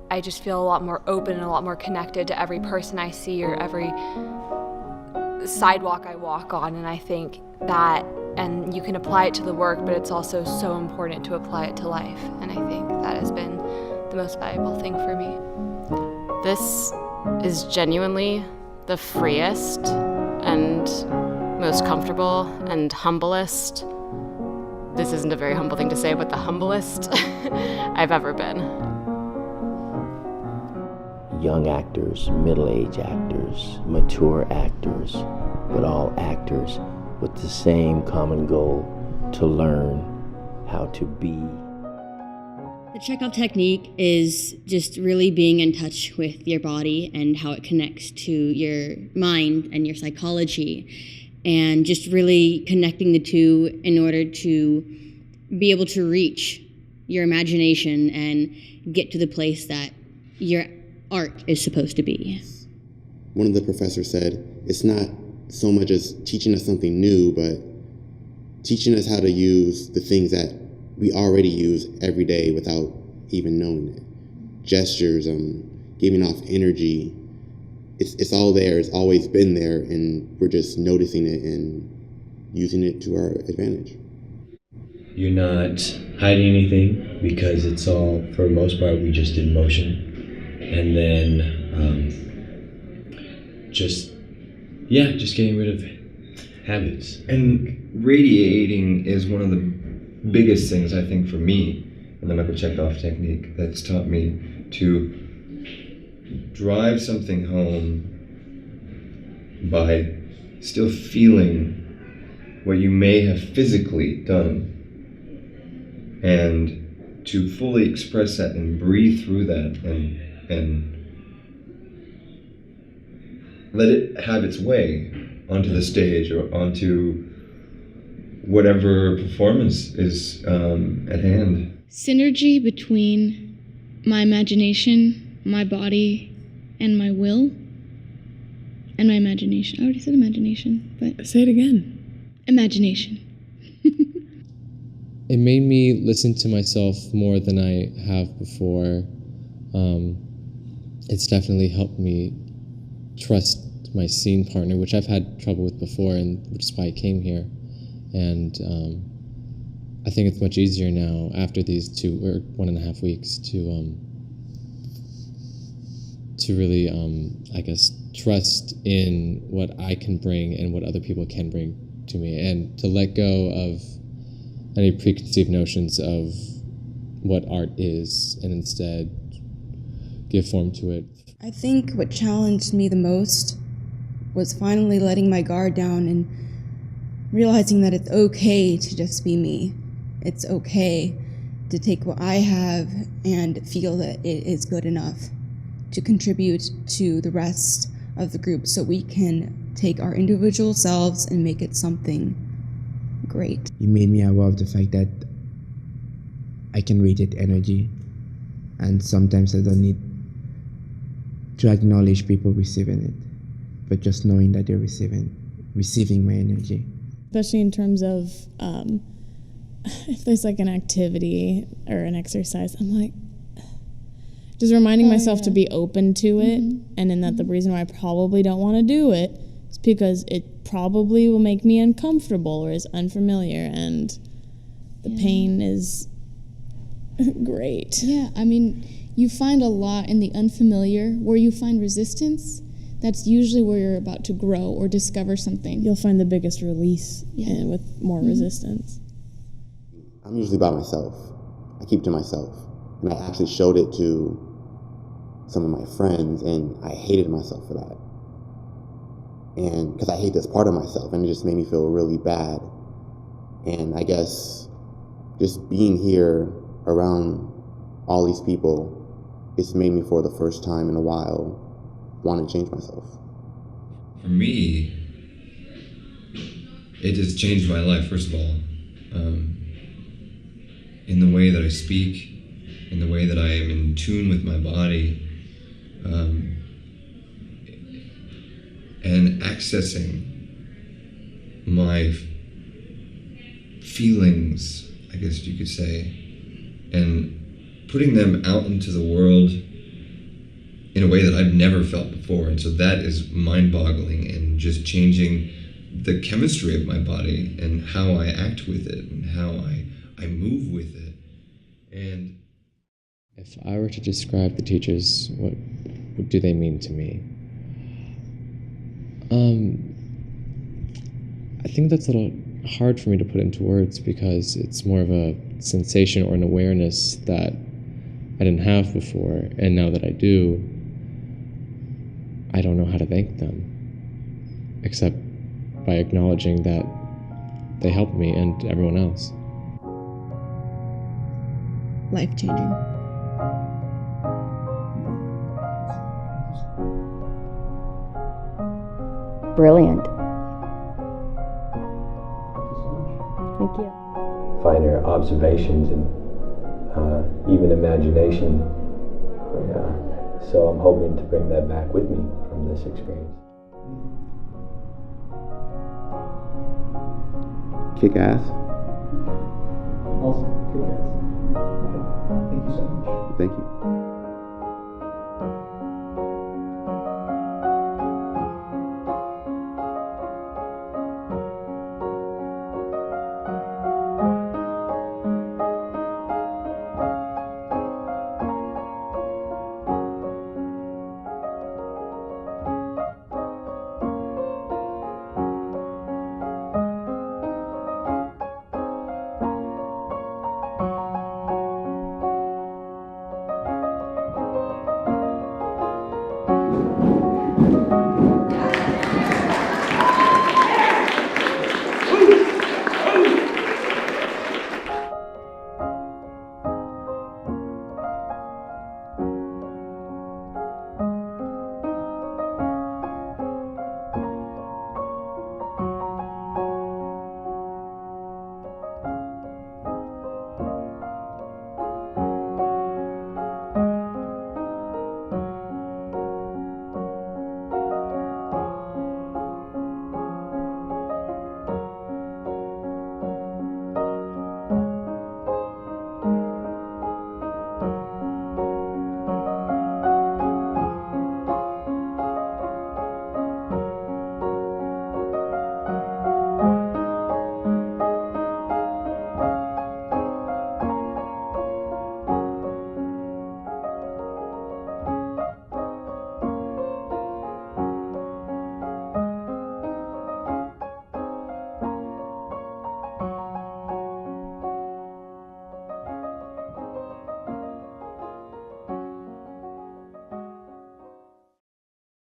I just feel a lot more open and a lot more connected to every person I see or every sidewalk I walk on. And I think that, and you can apply it to the work, but it's also so important to apply it to life. And I think that has been the most valuable thing for me. This is genuinely the freest and most comfortable and humblest. This isn't a very humble thing to say, but the humblest I've ever been. Young actors, middle-aged actors, mature actors, but all actors with the same common goal, to learn how to be. The Chekhov technique is just really being in touch with your body and how it connects to your mind and your psychology, and just really connecting the two in order to be able to reach your imagination and get to the place that your art is supposed to be. One of the professors said, it's not so much as teaching us something new, but teaching us how to use the things that we already use every day without even knowing it. Gestures, giving off energy, it's all there, it's always been there, and we're just noticing it and using it to our advantage. You're not hiding anything because it's all, for the most part, we just in motion. And then just getting rid of habits. And radiating is one of the biggest things, I think, for me in the Michael Chekhov technique that's taught me to drive something home by still feeling what you may have physically done, and to fully express that and breathe through that and let it have its way onto the stage or onto whatever performance is at hand. Synergy between my imagination, my body, and my will, and my imagination. I already said imagination, but... Say it again. Imagination. It made me listen to myself more than I have before. It's definitely helped me trust my scene partner, which I've had trouble with before, and which is why I came here. And I think it's much easier now after these 1.5 weeks to really, I guess, trust in what I can bring and what other people can bring to me, and to let go of any preconceived notions of what art is and instead give form to it. I think what challenged me the most was finally letting my guard down and realizing that it's okay to just be me. It's okay to take what I have and feel that it is good enough to contribute to the rest of the group, so we can take our individual selves and make it something great. You made me aware of the fact that I can radiate energy, and sometimes I don't need to acknowledge people receiving it, but just knowing that they're receiving my energy. Especially in terms of if there's like an activity or an exercise, I'm like, just reminding myself to be open to it, and then that the reason why I probably don't want to do it is because it probably will make me uncomfortable or is unfamiliar, and the pain is great. Yeah, I mean, you find a lot in the unfamiliar where you find resistance. That's usually where you're about to grow or discover something. You'll find the biggest release with more resistance. I'm usually by myself. I keep to myself. And I actually showed it to some of my friends, and I hated myself for that. And because I hate this part of myself, and it just made me feel really bad. And I guess just being here around all these people, it's made me, for the first time in a while, want to change myself. For me, it has changed my life, first of all, in the way that I speak, in the way that I am in tune with my body, and accessing my feelings, I guess you could say, and putting them out into the world in a way that I've never felt before. And so that is mind-boggling, and just changing the chemistry of my body and how I act with it and how I move with it. And if I were to describe the teachers, what do they mean to me? I think that's a little hard for me to put into words, because it's more of a sensation or an awareness that I didn't have before, and now that I do, I don't know how to thank them, except by acknowledging that they helped me and everyone else. Life-changing. Brilliant. Thank you. Finer observations and even imagination. So I'm hoping to bring that back with me from this experience. Kick ass. Awesome. Kick ass. Okay. Thank you so much. Thank you.